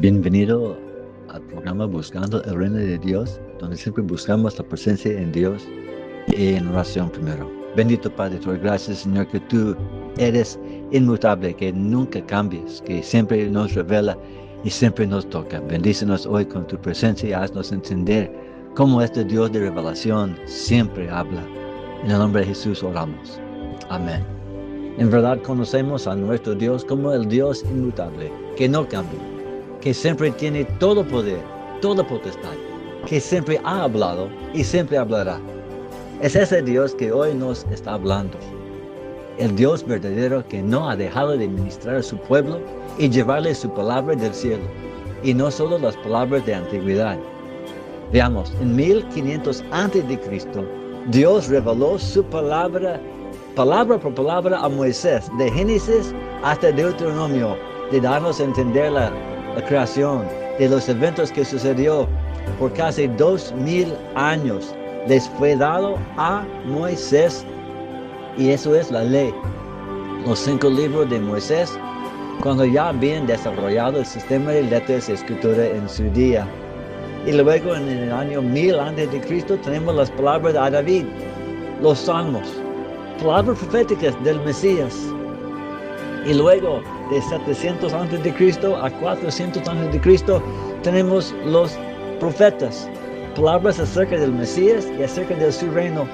Bienvenido al programa Buscando el Reino de Dios, donde siempre buscamos la presencia en Dios y en oración primero. Bendito Padre, te doy gracias, Señor, que tú eres inmutable, que nunca cambies, que siempre nos revela y siempre nos toca. Bendícenos hoy con tu presencia y haznos entender cómo este Dios de revelación siempre habla. En el nombre de Jesús oramos. Amén. En verdad conocemos a nuestro Dios como el Dios inmutable, que no cambia, que siempre tiene todo poder, toda potestad, que siempre ha hablado y siempre hablará. Es ese Dios que hoy nos está hablando. El Dios verdadero que no ha dejado de ministrar a su pueblo y llevarle su palabra del cielo, y no solo las palabras de antigüedad. Veamos, en 1500 a.C., Dios reveló su palabra por palabra a Moisés, de Génesis hasta Deuteronomio, de darnos a entender la creación, de los eventos que sucedió por casi 2000 años. Les fue dado a Moisés, y eso es la ley. Los 5 libros de Moisés, cuando ya habían desarrollado el sistema de letras y escritura en su día. Y luego en el año 1000 a.C. tenemos las palabras de David, los salmos, palabras proféticas del Mesías. Y luego de 700 a.C. a 400 a.C. tenemos los profetas, palabras acerca del Mesías y acerca de su reino.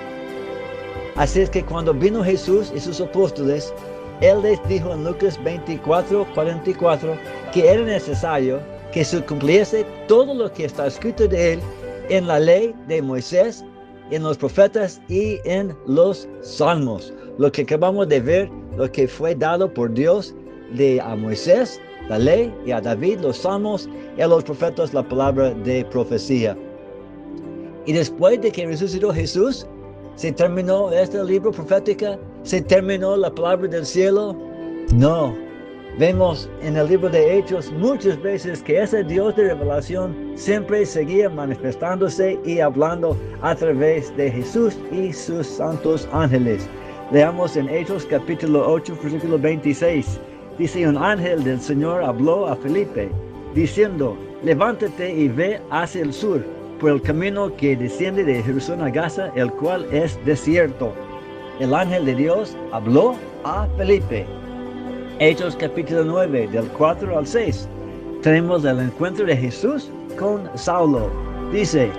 Así es que cuando vino Jesús y sus apóstoles, Él les dijo en Lucas 24:44 que era necesario que se cumpliese todo lo que está escrito de Él en la ley de Moisés, en los profetas y en los salmos. Lo que acabamos de ver, lo que fue dado por Dios a Moisés, la ley, y a David, los salmos, y a los profetas, la palabra de profecía. Y después de que resucitó Jesús, ¿se terminó este libro profético? ¿Se terminó la palabra del cielo? No. Vemos en el libro de Hechos muchas veces que ese Dios de revelación siempre seguía manifestándose y hablando a través de Jesús y sus santos ángeles. Leamos en Hechos capítulo 8, versículo 26. Dice: un ángel del Señor habló a Felipe, diciendo: levántate y ve hacia el sur, por el camino que desciende de Jerusalén a Gaza, el cual es desierto. El ángel de Dios habló a Felipe. Hechos capítulo 9, del 4 al 6. Tenemos el encuentro de Jesús con Saulo. Dice: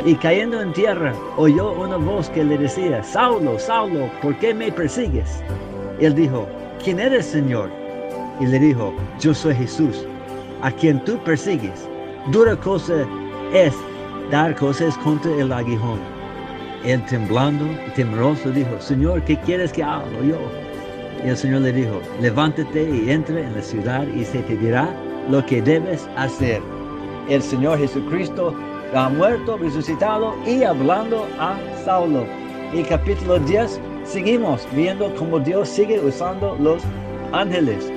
y cayendo en tierra, oyó una voz que le decía: Saulo, Saulo, ¿por qué me persigues? Él dijo: ¿quién eres, Señor? Y le dijo: yo soy Jesús, a quien tú persigues. Dura cosa es dar cosas contra el aguijón. Él, temblando y temeroso, dijo: Señor, ¿qué quieres que haga yo? Y el Señor le dijo: levántate y entra en la ciudad, y se te dirá lo que debes hacer. El Señor Jesucristo ha muerto, resucitado y hablando a Saulo. Y capítulo 10, seguimos viendo cómo Dios sigue usando los ángeles.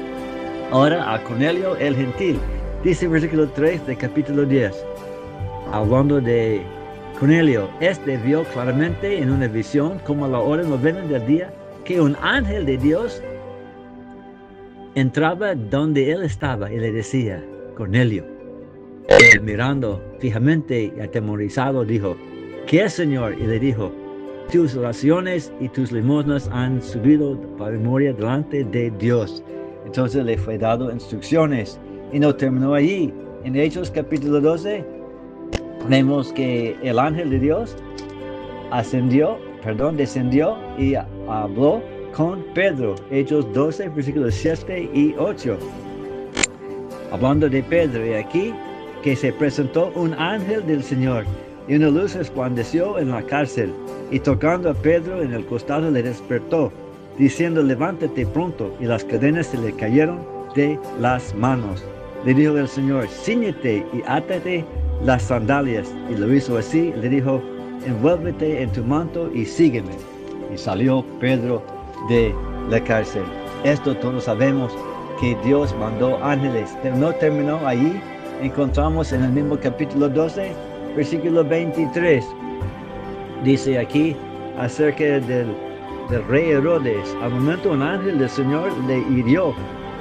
Ahora a Cornelio el gentil. Dice versículo 3 de capítulo 10. Hablando de Cornelio, este vio claramente en una visión, como a la hora novena del día, que un ángel de Dios entraba donde él estaba y le decía: Cornelio. Él, mirando fijamente y atemorizado, dijo: ¿qué es, Señor? Y le dijo: tus oraciones y tus limosnas han subido para memoria delante de Dios. Entonces le fue dado instrucciones, y no terminó allí. En Hechos capítulo 12 vemos que el ángel de Dios descendió y habló con Pedro. Hechos 12, versículos 7 y 8. Hablando de Pedro, y aquí que se presentó un ángel del Señor, y una luz resplandeció en la cárcel, y tocando a Pedro en el costado le despertó, diciendo: levántate pronto. Y las cadenas se le cayeron de las manos. Le dijo el Señor: cíñete y átate las sandalias. Y lo hizo así. Le dijo: envuélvete en tu manto y sígueme. Y salió Pedro de la cárcel. Esto todos sabemos, que Dios mandó ángeles, pero no terminó allí. Encontramos en el mismo capítulo 12, versículo 23. Dice aquí acerca del rey Herodes: al momento un ángel del Señor le hirió,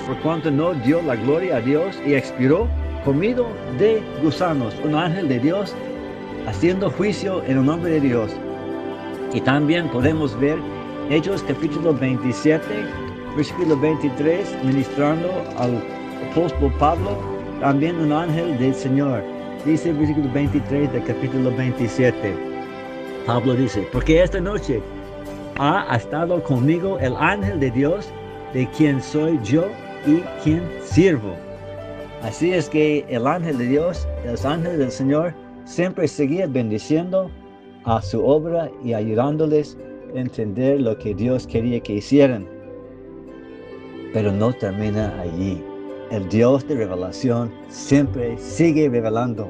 por cuanto no dio la gloria a Dios, y expiró, comido de gusanos. Un ángel de Dios haciendo juicio en el nombre de Dios. Y también podemos ver Hechos capítulo 27, versículo 23, ministrando al apóstol Pablo, también un ángel del Señor. Dice el versículo 23 del capítulo 27. Pablo dice, porque esta noche ha estado conmigo el ángel de Dios, de quien soy yo y quien sirvo. Así es que el ángel de Dios, los ángeles del Señor, siempre seguía bendiciendo a su obra y ayudándoles a entender lo que Dios quería que hicieran. Pero no termina allí. El Dios de revelación siempre sigue revelando.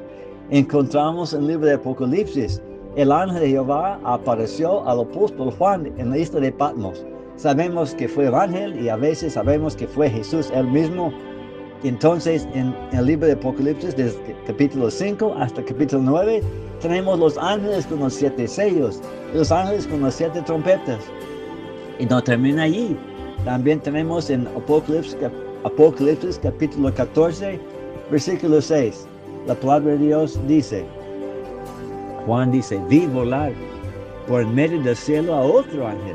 Encontramos en el libro de Apocalipsis, el ángel de Jehová apareció al apóstol Juan en la isla de Patmos. Sabemos que fue el ángel y a veces sabemos que fue Jesús él mismo. Entonces, en el libro de Apocalipsis, desde capítulo 5 hasta capítulo 9, tenemos los ángeles con los 7 sellos, los ángeles con las 7 trompetas. Y no termina allí. También tenemos en Apocalipsis capítulo 14, versículo 6. La palabra de Dios dice, Juan dice, vi volar por en medio del cielo a otro ángel,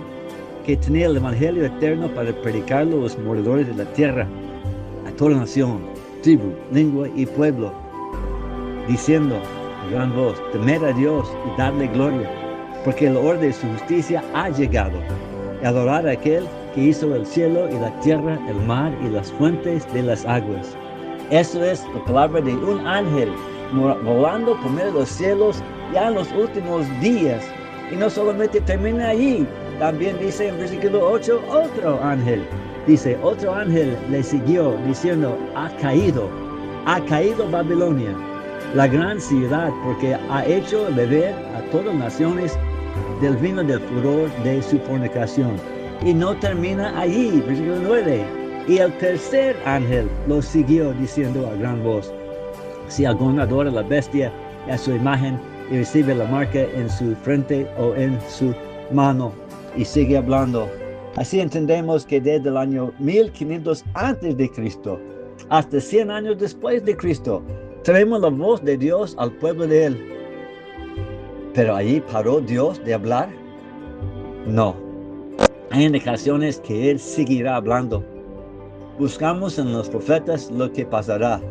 que tenía el evangelio eterno para predicarlo a los moradores de la tierra, a toda nación, tribu, lengua y pueblo, diciendo a gran voz, temed a Dios y dadle gloria, porque el hora de su justicia ha llegado, y adorar a aquel que hizo el cielo y la tierra, el mar y las fuentes de las aguas. Eso es la palabra de un ángel volando por medio de los cielos ya en los últimos días. Y no solamente termina allí, también dice en versículo 8, otro ángel. Dice, otro ángel le siguió diciendo, ha caído Babilonia, la gran ciudad, porque ha hecho beber a todas naciones del vino del furor de su fornicación. Y no termina allí, versículo 9. Y el tercer ángel lo siguió diciendo a gran voz, si alguno adora a la bestia y a su imagen y recibe la marca en su frente o en su mano. Y sigue hablando. Así entendemos que desde el año 1500 antes de Cristo hasta 100 años después de Cristo, traemos la voz de Dios al pueblo de Él. Pero allí paró Dios de hablar. No. Hay indicaciones que Él seguirá hablando. Buscamos en los profetas lo que pasará.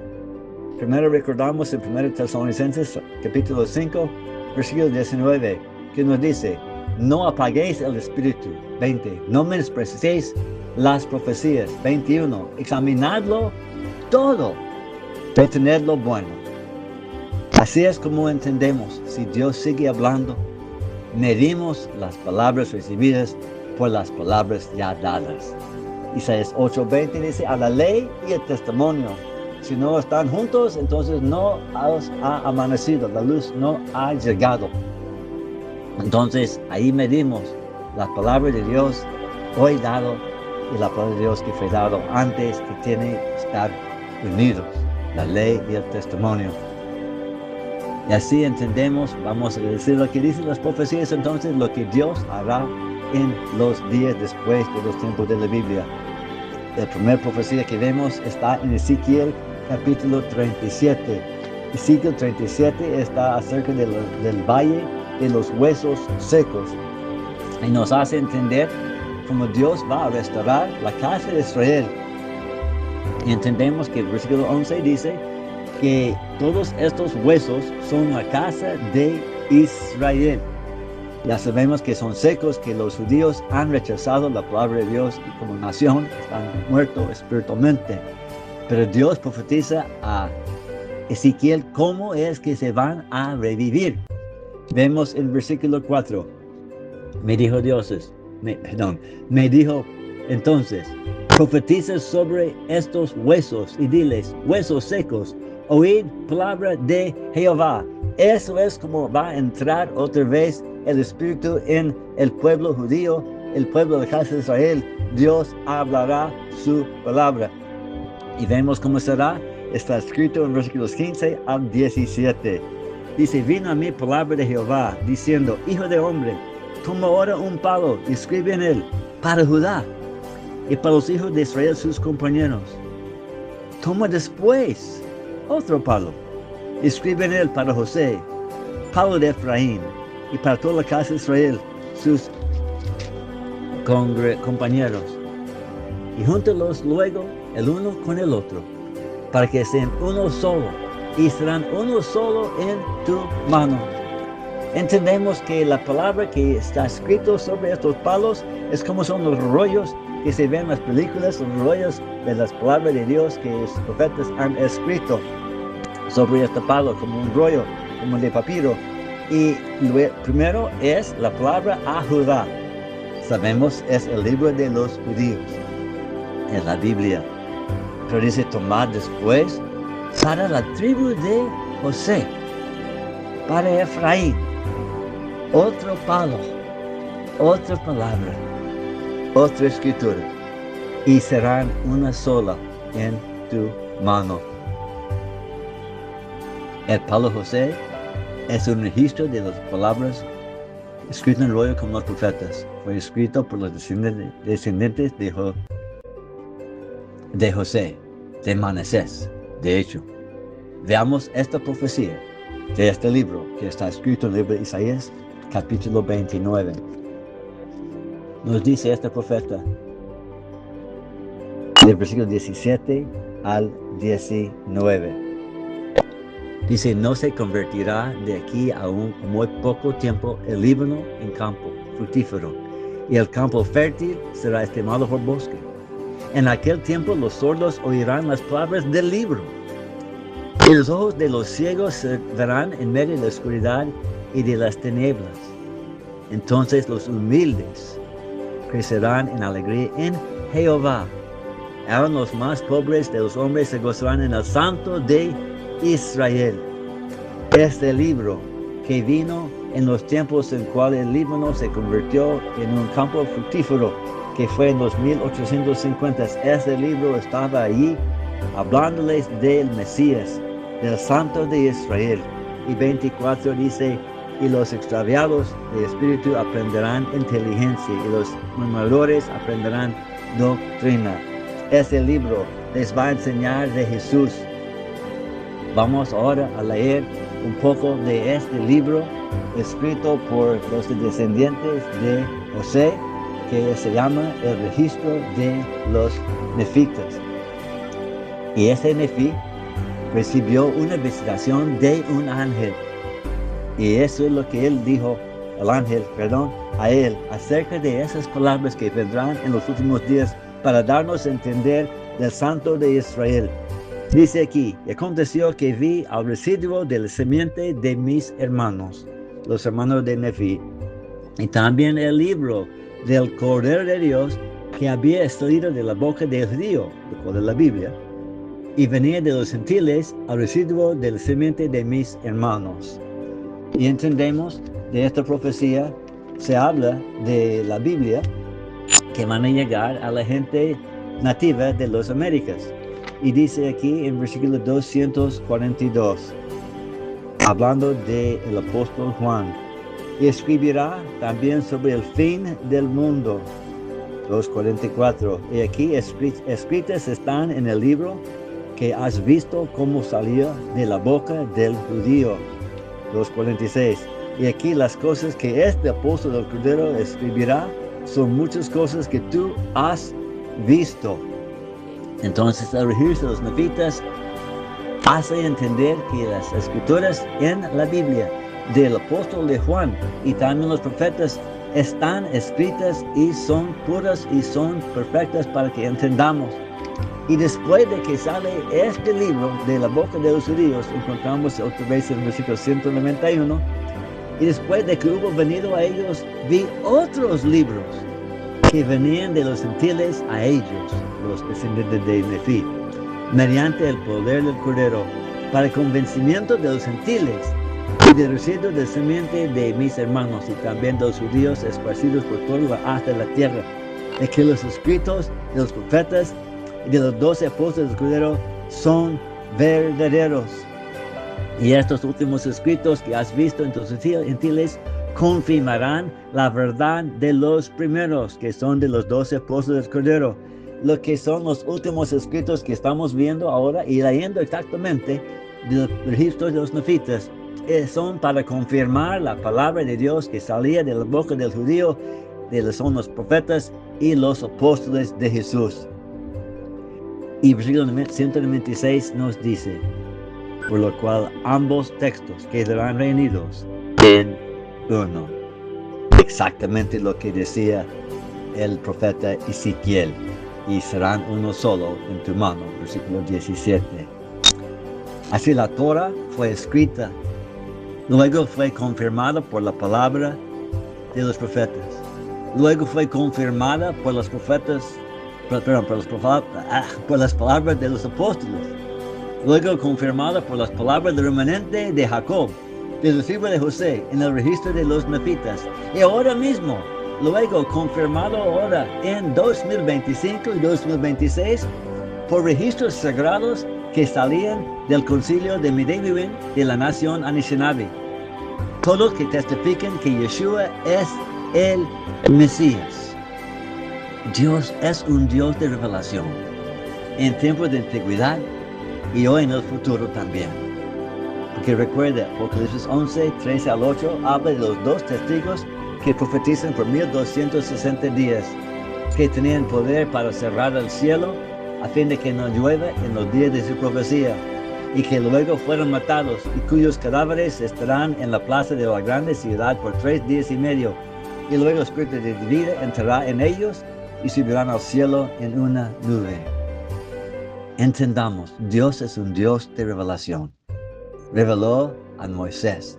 Primero recordamos en 1 Tesalonicenses capítulo 5, versículo 19, que nos dice, no apaguéis el espíritu. 20, no menospreciéis las profecías. 21, examinadlo todo, retened lo bueno. Así es como entendemos, si Dios sigue hablando, medimos las palabras recibidas por las palabras ya dadas. Isaías 8:20 dice, a la ley y el testimonio. Si no están juntos, entonces no ha amanecido, la luz no ha llegado. Entonces, ahí medimos la palabra de Dios hoy dado y la palabra de Dios que fue dado antes, que tiene que estar unidos, la ley y el testimonio. Y así entendemos, vamos a decir lo que dicen las profecías, entonces lo que Dios hará en los días después de los tiempos de la Biblia. La primera profecía que vemos está en Ezequiel capítulo 37. Ezequiel 37 está acerca del valle de los huesos secos y nos hace entender cómo Dios va a restaurar la casa de Israel. Y entendemos que el versículo 11 dice que todos estos huesos son la casa de Israel. Ya sabemos que son secos, que los judíos han rechazado la palabra de Dios y como nación están muertos espiritualmente. Pero Dios profetiza a Ezequiel cómo es que se van a revivir. Vemos el versículo 4. Me dijo entonces, profetiza sobre estos huesos y diles, huesos secos, oíd palabra de Jehová. Eso es como va a entrar otra vez el Espíritu en el pueblo judío, el pueblo de la casa de Israel. Dios hablará su palabra. Y vemos cómo será. Está escrito en versículos 15 al 17. Dice, vino a mí palabra de Jehová, diciendo, hijo de hombre, toma ahora un palo y escribe en él, para Judá y para los hijos de Israel sus compañeros. Toma después otro Pablo. Escribe en él para José, Pablo de Efraín, y para toda la casa de Israel, sus compañeros. Y júntalos luego el uno con el otro, para que sean uno solo, y serán uno solo en tu mano. Entendemos que la palabra que está escrito sobre estos palos es como son los rollos que se ven en las películas, los rollos de las palabras de Dios que los profetas han escrito sobre este palo, como un rollo, como de papiro. Y primero es la palabra a Judá. Sabemos, es el libro de los judíos, en la Biblia. Pero dice tomar después para la tribu de José, para Efraín, otro palo, otra palabra, otra escritura, y serán una sola en tu mano. El palo José es un registro de las palabras escritas en rollo como los profetas. Fue escrito por los descendientes de José, de Manasés. De hecho, veamos esta profecía de este libro que está escrito en el libro de Isaías, capítulo 29. Nos dice este profeta, del versículo 17 al 19. Dice, no se convertirá de aquí a muy poco tiempo el Líbano en campo fructífero, y el campo fértil será estimado por bosque. En aquel tiempo los sordos oirán las palabras del libro, y los ojos de los ciegos se verán en medio de la oscuridad y de las tinieblas. Entonces los humildes crecerán en alegría en Jehová. Aún los más pobres de los hombres se gozarán en el Santo de Israel. Este libro que vino en los tiempos en cuales el Líbano se convirtió en un campo fructífero, que fue en los 1850. Este libro estaba allí hablándoles del Mesías, del Santo de Israel. Y 24 dice, y los extraviados de espíritu aprenderán inteligencia, y los murmuradores aprenderán doctrina. Este libro les va a enseñar de Jesús. Vamos ahora a leer un poco de este libro escrito por los descendientes de José, que se llama el registro de los nefitas. Y ese nefi recibió una visitación de un ángel. Y eso es lo que él dijo, el ángel, a él, acerca de esas palabras que vendrán en los últimos días para darnos a entender del Santo de Israel. Dice aquí, y aconteció que vi al residuo de la simiente de mis hermanos, los hermanos de Nefi, y también el libro del Cordero de Dios que había salido de la boca del judío, de la Biblia, y venía de los gentiles al residuo de la simiente de mis hermanos. Y entendemos de esta profecía, se habla de la Biblia, que van a llegar a la gente nativa de las Américas. Y dice aquí en versículo 242, hablando del apóstol Juan, y escribirá también sobre el fin del mundo. 244, y aquí escritas están en el libro que has visto cómo salía de la boca del judío. 246, y aquí las cosas que este apóstol del Cordero escribirá son muchas cosas que tú has visto. Entonces el registro de los nefitas hace entender que las escrituras en la Biblia del apóstol de Juan y también los profetas están escritas y son puras y son perfectas para que entendamos. Y después de que sale este libro de la boca de los judíos, encontramos otra vez en el versículo 191, y después de que hubo venido a ellos, vi otros libros que venían de los gentiles a ellos, los descendientes de Nefi, mediante el poder del Cordero, para el convencimiento de los gentiles y del residuo de simiente de mis hermanos y también de los judíos esparcidos por toda hasta la tierra, de que los escritos de los profetas y de los 12 apóstoles del Cordero son verdaderos. Y estos últimos escritos que has visto en tus gentiles confirmarán la verdad de los primeros, que son de los 12 apóstoles del Cordero. lo que son los últimos escritos que estamos viendo ahora y leyendo exactamente del registro de los nefitas, son para confirmar la palabra de Dios que salía de la boca del judío, son los profetas y los apóstoles de Jesús. Y versículo 196 nos dice, por lo cual ambos textos quedarán reunidos en uno. Exactamente lo que decía el profeta Ezequiel, y serán uno solo en tu mano, versículo 17. Así la Torah fue escrita, luego fue confirmada por la palabra de los profetas, luego fue confirmada por los profetas, por las palabras de los apóstoles, luego confirmada por las palabras del remanente de Jacob, de los hijos de José, en el registro de los nefitas, y ahora mismo, luego confirmado ahora en 2025 y 2026 por registros sagrados que salían del concilio de Medellín de la nación Anishinaabe. Todos que testifican que Yeshua es el Mesías. Dios es un Dios de revelación, en tiempos de antigüedad y hoy en el futuro también. Porque recuerda, Apocalipsis 11, 13 al 8, habla de los dos testigos que profetizan por 1260 días, que tenían poder para cerrar el cielo a fin de que no llueva en los días de su profecía, y que luego fueron matados, y cuyos cadáveres estarán en la plaza de la grande ciudad por 3 días y medio, y luego el Espíritu de vida entrará en ellos, y subirán al cielo en una nube. Entendamos, Dios es un Dios de revelación. Reveló a Moisés,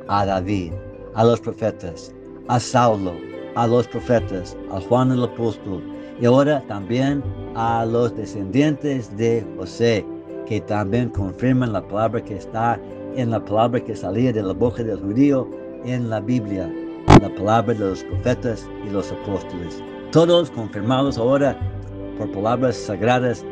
a David, a los profetas, a Saulo, a los profetas, a Juan el apóstol, y ahora también a los descendientes de José, que también confirman la palabra que está en la palabra que salía de la boca del judío en la Biblia, la palabra de los profetas y los apóstoles. Todos confirmados ahora por palabras sagradas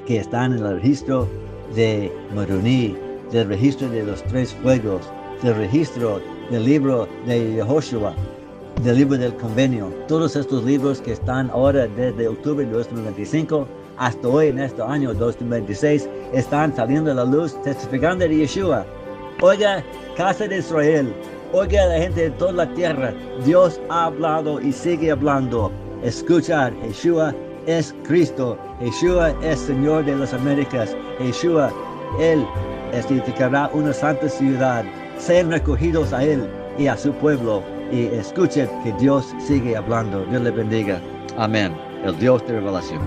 que están en el registro de Moroni, del registro de los 3 fuegos, del registro del libro de Yehoshua, del libro del convenio. Todos estos libros que están ahora desde octubre de 2025 hasta hoy en este año 2026 están saliendo a la luz testificando de Yeshua. Oiga, casa de Israel, oiga la gente de toda la tierra, Dios ha hablado y sigue hablando. Escuchar, Yeshua es Cristo, Yeshua es Señor de las Américas, Yeshua, Él edificará una santa ciudad. Sean recogidos a Él y a su pueblo y escuchen que Dios sigue hablando. Dios le bendiga. Amén. El Dios de revelación.